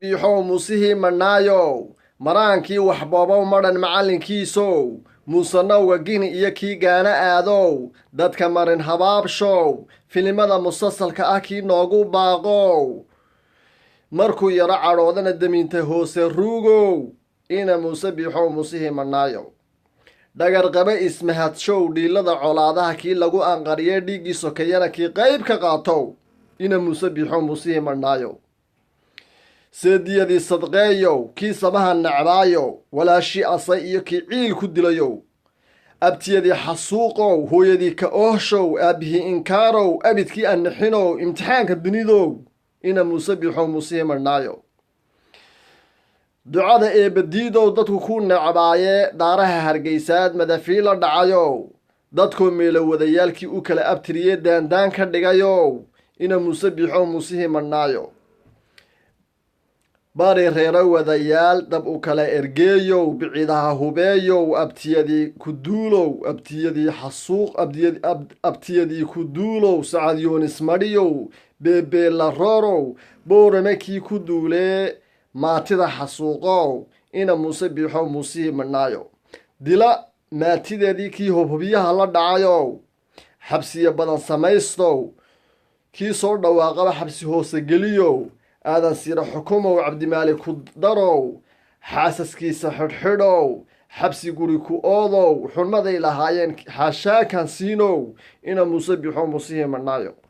biixow musihii madhnaayow maraankii waxboobow madhan macallinkiisow muusanowga gini iyo kii gaana aadow dadka marin habaabshow filimada musalsalka ah kii noogu baaqow markuu yaro cadhoodana damiinta hoose ruugow ina muuse biixow musihii madhnaayow dhagarqabe ismahadshow dhiilada colaadaha kii lagu anqariyey dhiiggii sokayana kii qayb ka qaatow ina muuse biixow musihii madhnaayow seediyadii sadqeeyow kii samaha nacbaayow walaashii asay iyo kii ciil ku dilayow abtiyadii xasuuqow hooyadii ka oohshow aabbihii inkaarow abidkii annixinow imtixaanka dunidow ina muuse biixow musihii madhnaayow ducada eebbadiidow dadku ku necbaaye daaraha hargaysaad madafii la dhacayow dadkoo meelowadayaalkii u kala abtiriyey daandaan ka dhigayow ina muuse biixow musihii madhnaayow bari reero wadayaal dab u kala ergeeyow bicidaha hubeeyow abtiyadii ku duulow abtiyadii xasuuq abtiyadii ku duulow sacad yoonis madhiyow beebeela roorow boorame kii ku duulee maatida xasuuqow ina muuse biixow musihii madhnaayow dila maatideedii kii hobhobyaha la dhacayow xabsiyo badan samaystow kii soo dhawaaqaba xabsi hoose geliyow aadan siira xukumow cabdimaali ku darow xaasaskiisa xidhxidhow xabsi guri ku oodow xurmaday lahaayeen xaashaakan siinow ina muuse biixow musihii madhnaayow